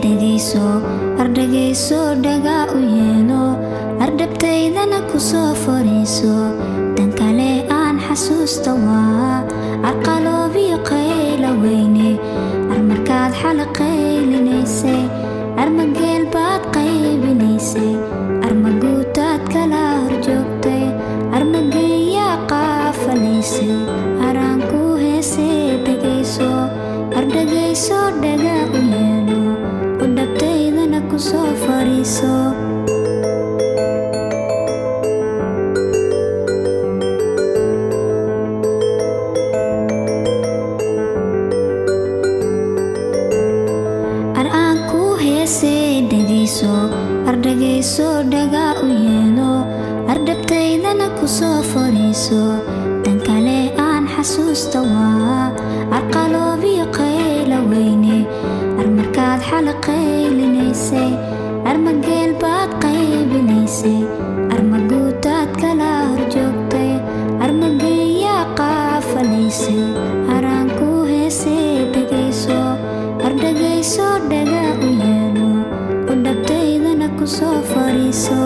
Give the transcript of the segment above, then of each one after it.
dhegeyso ardhageyso dhaga u yeelo ardhabtaydana ku soo fariiso tan kale aan xasuusta waa arqaloobiyo qayla weyne armarkaad xalaqaylinaysay armageel baad qaybinaysay armaguutaad kala horjoogtay armageeyaa qaafalaysay araanku heesee dhegeyso ardhageyso dhaga u yeelo udhabtaydana ku soo fariiso ardhageyso dhaga u yeelo ardhabtaydana ku soo fariiso tan kale aan xasuusta waa arqaloobiyo qayla weyne armarkaad xalaqaylinaysay armageel baad qaybinaysay armaguutaad kala horjoogtay armageeyaa qaafalaysay araanku heesee dhegeyso ardhageyso dhaga u yeelo udhabtaydana ku soo fariiso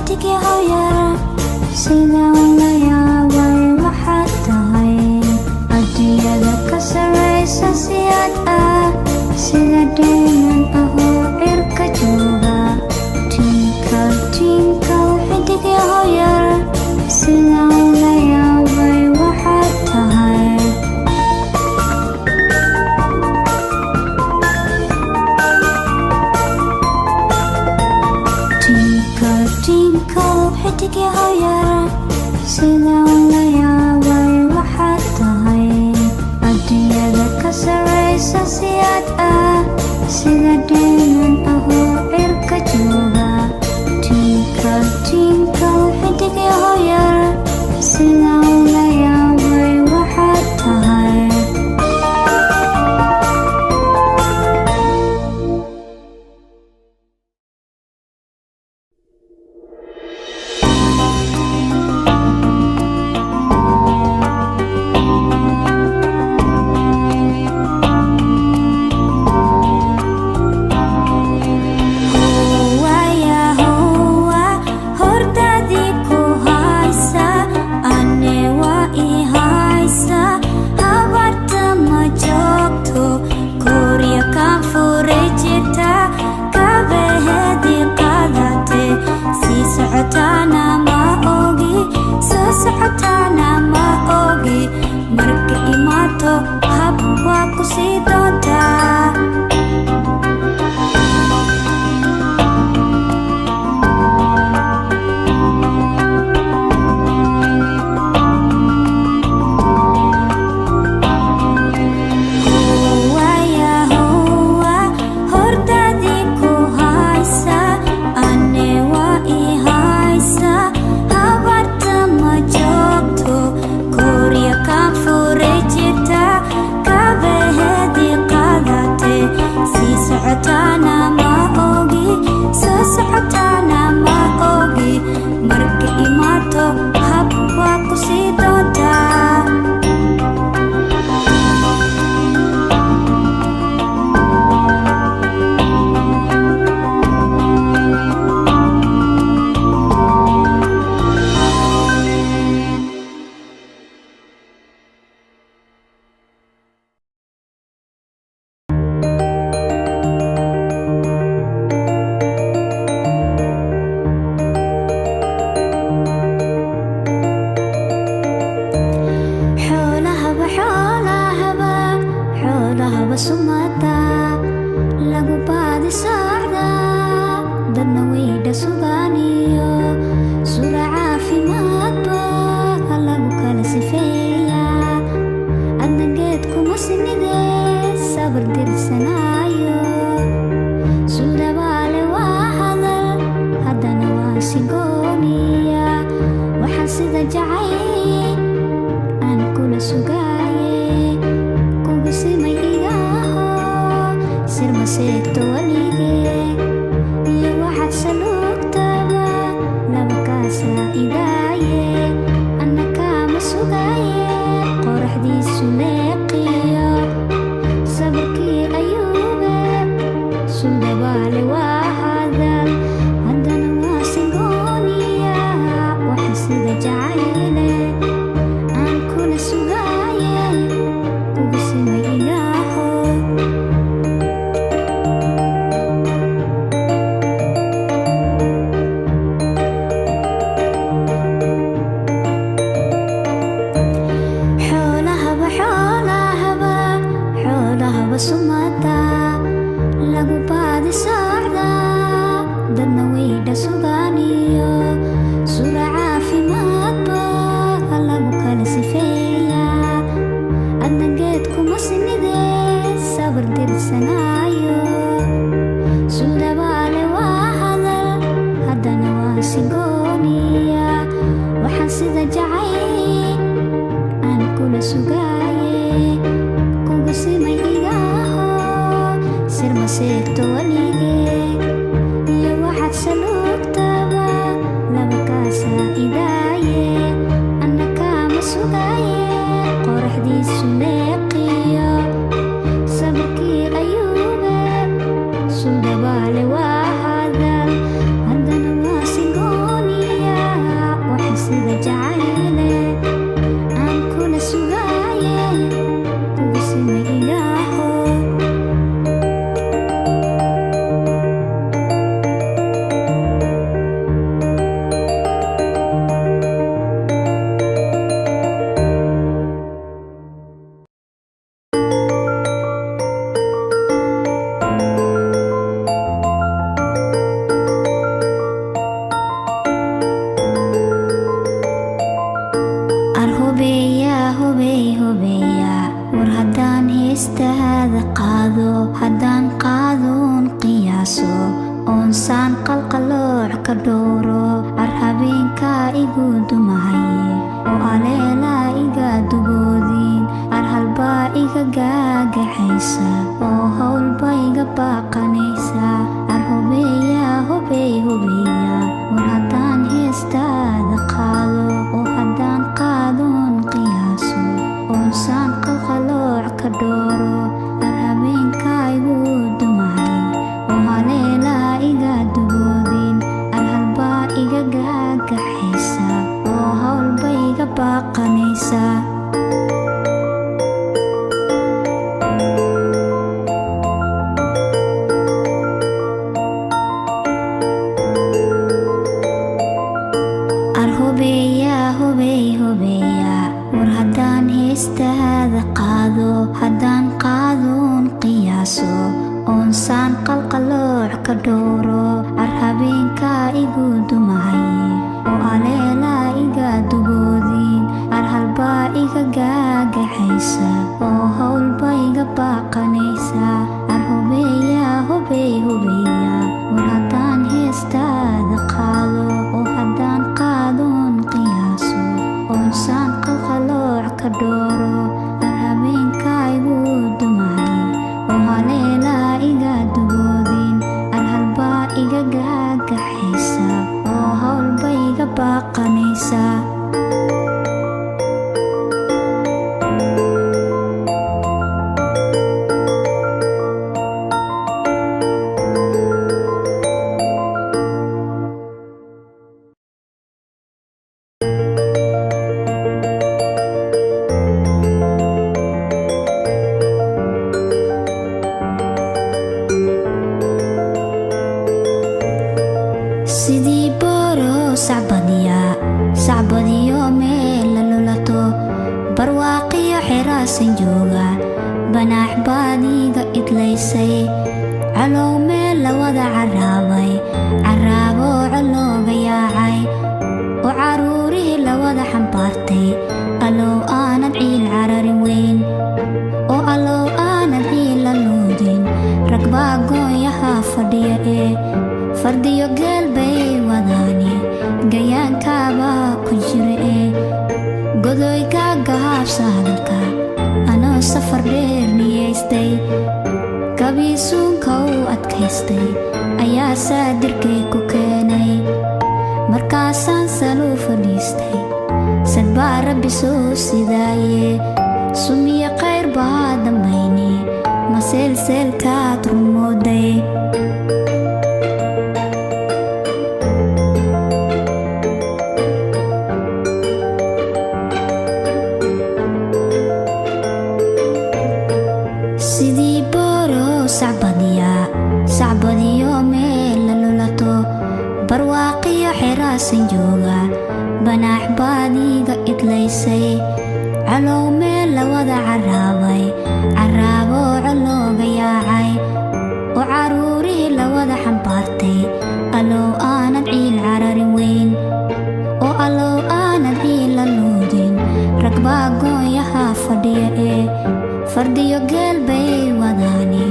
xidig yahow yar sidaan la yaabay waxaad tahay adduunyada ka sarraysa si aad ah sida dhayman ahoo cirka jooga tinkal tinkal xidig yahow yar sidaan la yaabay waxaad tahay tinkal tinkal xidig yahow yar sidaan la yaabay waxaad tahay adduunyada ka sarraysa si aad ah sida dhayman ahoo cirka jooga tinkal tinkal xidig yahow yar sidaan la yaabay waxaad tahay marka imaato hab waa ku sii doontaa marka imaato hab waa ku sii doontaa sumada lagu baadi socda dadna weydha sugaaniyo sura caafimaadba lagu kala sifeeya adna geed kuma sinide sabar dirsanaayo sudabaale waa hadal haddana waa sigooniya waxaan sida jacay aan kula sugaaye kugu simay sirmaseegto waligee iyo waxaad saluugtaba laba kaasaa idaaye anna kaama sugaaye qoraxdiisu leeqiyo sabarkii ayuube suldabaale waa hadal haddana waa sigooniya waxa sida jacayle aan kula sugaaye kugu simay ilaaho sumada lagu baadi socda dadna weydha sugaaniyo sura caafimaadba lagu kala sifeeya adna geed kuma sinide sabar dirsanaayo sudabaale waa hadal haddana waa sigooniya waxaan sida jacay aan kula sugaaye kugu simay sirmaseegto waligee heestaada qaado haddaan qaadun qiyaaso oonsaan qalqalooc ka dhowro arhabeenka igu dumahaye oo aleelaa iga dugoodiin arhalbaa iga gaagaxaysa oo howlba iga baaqanaysa arhubeeya hubeeya war haddaan heestaada qaado oo haddaan qaadun qiyaaso oonsaan qalqalooc ka dhowro arhabeenka igu dumahay oo haleelaa iga dugoodin arhalbaa iga gaagaxaysa oo howlba iga baaqanaysa arhubeeya war haddaan heestaada qaado haddaan qaadun qiyaaso oonsaan qalqalooc ka dhowro arhabeenka igu dumahaye oo aleelaa iga dugoodiin arhalbaa iga gaagaxaysa oo howlba iga baaqanaysa arhubeeya war haddaan heestaada qaado oo haddaan qaadun qiyaaso oonsaan qalqalooc ka dhowro arhabeenka igu dumahay oo haleelaa iga dugoodin arhalbaa iga gaagaxaysa oo howlba iga baaqanaysa sidii booro sacbadiyo meel la lulato barwaaqiyo xeraasan jooga banaax baadiga idlaysay calow meel la wada caraabay caraaboo colooga yaacay oo caruurihii la wada xambaartay allow aanad ciil cararin weyn oo allow aanad ciil la luudin ragbaa gooyaha fadhiya ee fardiyo geel bay wadaani gayaankaabaa ku jira ee godoy gaagahaabsa hadalka anoo safar dheer niyaystay gabiisuunka u adkaystay ayaa saadirkay ku keenay markaasaan saluu fadhiistay sad baa rabbi soo sidaaye sumiye qayr baa dambayni ma seelseelkaad rumooday sidii booro sacbadiyo meel la lulato barwaaqiyo xeraasan jooga banaax baadiga idlaysay calow meel la wada caraabay caraaboo colooga yaacay oo caruurihii la wada xambaartay allow aanad ciil cararin weyn oo allow aanad ciil la luudin ragbaa gooyaha fadhiya ee fardiyo geel bay wadaani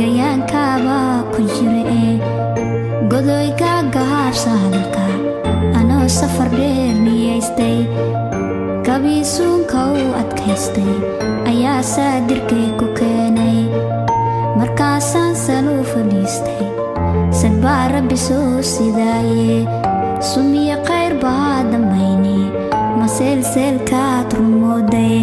gayaankaabaa ku jira ee godoy gaagahaabsa hadalka anoo safar dheer niyaystay gabiisuunka u adkaystay ayaa saadirkay ku keenay markaasaan saluu fadhiistay sad baa rabbi soo sidaaye sumiye qayr baa dambayni ma seelseelkaad rumooday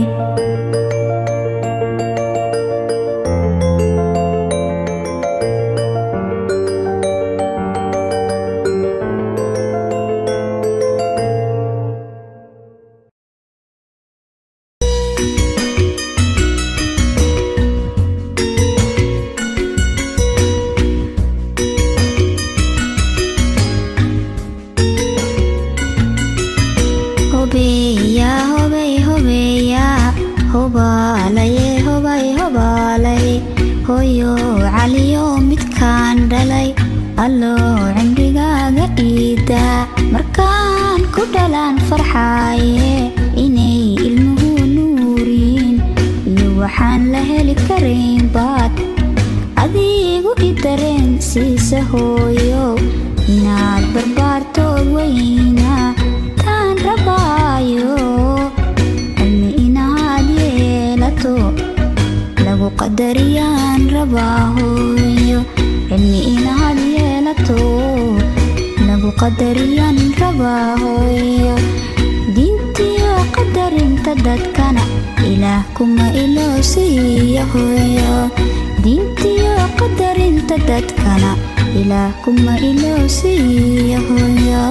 hooyo caliyo midkaan dhalay alloo cimrigaaga iida markaan ku dhalaan farxaaye inay ilmuhu nuuriin iyo wax waxaan la heli karayn baad adigu i dareensiisa hooyo inaad barbaartood weyna taan rabaayo cilmi inaad yeelato lagu qadariyaan rabaa hooyo cilmi inaad yeelato lagu qadariyaan rabaa hooyo diintiyo qadarinta dadkana ilaah kuma iloosiiya hooyo diintiyo qadarinta dadkana ilaah kuma iloosiiya hooyo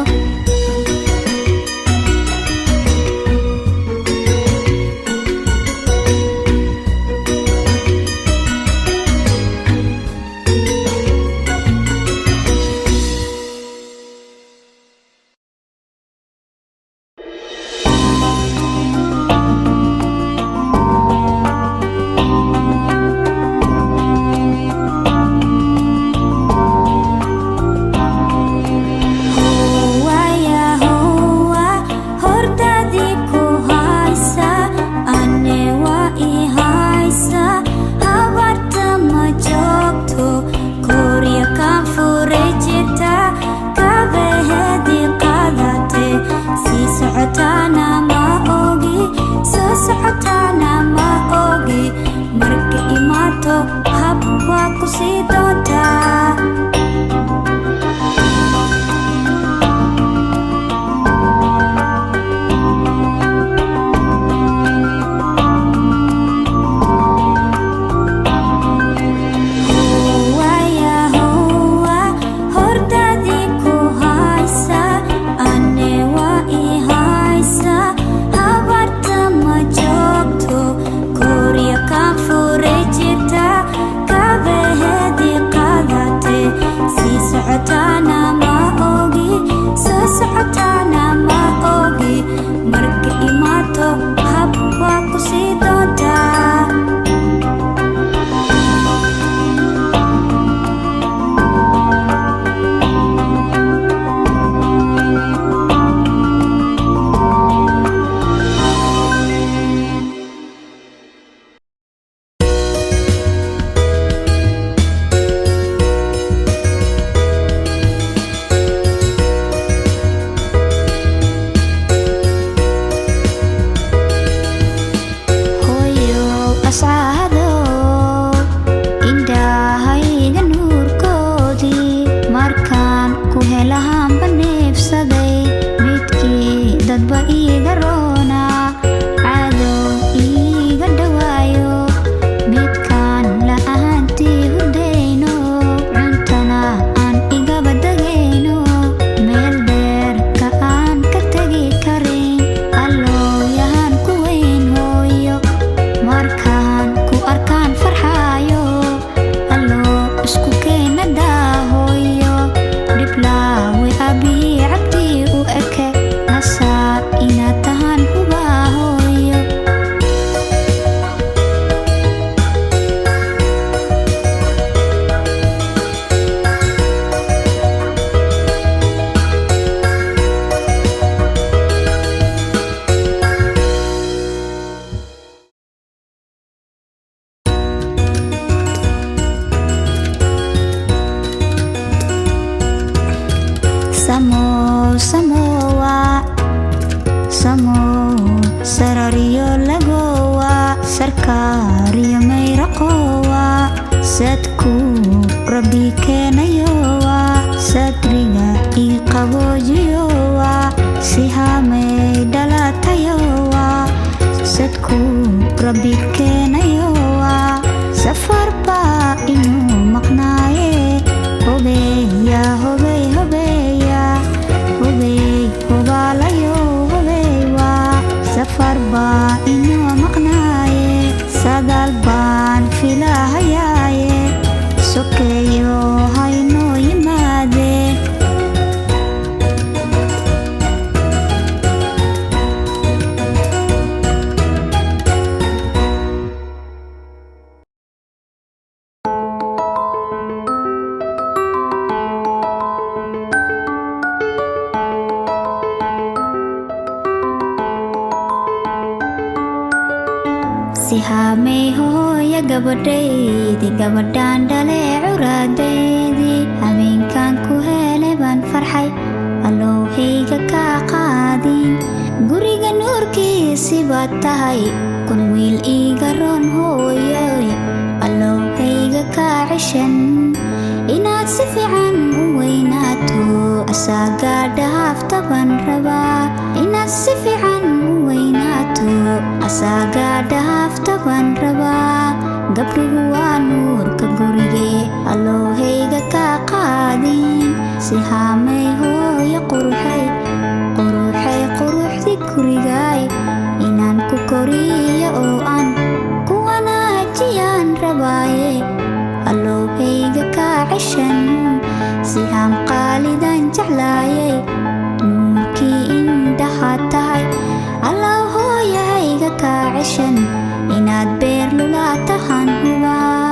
sihaamay hooya gabadhaydii gabadhaan dhale curaadeydii habeenkan ku helay baan farxay allowhayga kaa qaadin guriga nuurkiisi baad tahay kun wiil iiga roon hooyoy allowhayga kaa ceshan inaad si fiican u weynaato asaagaa dhaafta baan rabaa inaad si fiican u weynaato asaagaa dhaafta baan rabaa gabdhuhu waa nuurka gurige allowhayga kaa qaadin sihaamay hooya quruxay quruxay quruxdi gurigaay inaan ku koriyo oo aan ku wanaajiyaan rabaaye allowhayga kaa ceshan sihaam qaalidan jeclaayay nuurkii indhaha tahay allow hooyahayga kaa ceshan inaad beer lulaa tahan hubaa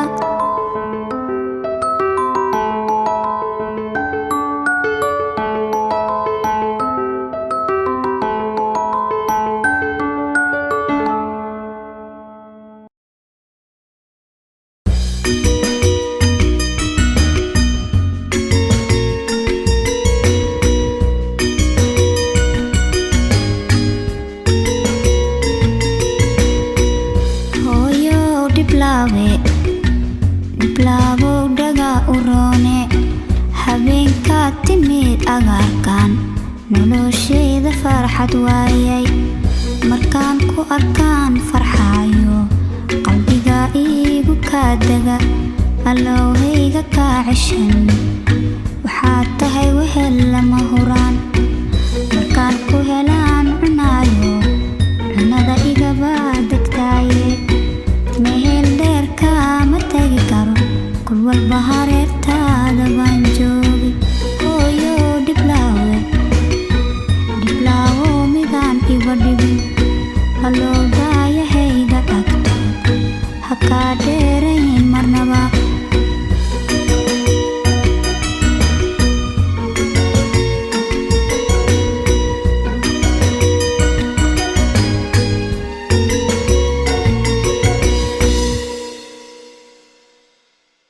diblaabo dhaga uroone habeenkaa timid agaarkan noloshayda farxad waayay markaan ku arkaan farxaayo qalbiga iigu kaa dega allowhayga kaa ceshan waxaad tahay wehel lama huraan markaan ku helaan cunaayo cunada igabaa degtaaye mehel dheerka ma tagi karo kul walba hareertaada baan joogi hooyo dhiblaawo midaan iba dhibin allowgaayahayga dhagto ha kaa dheerayn marnaba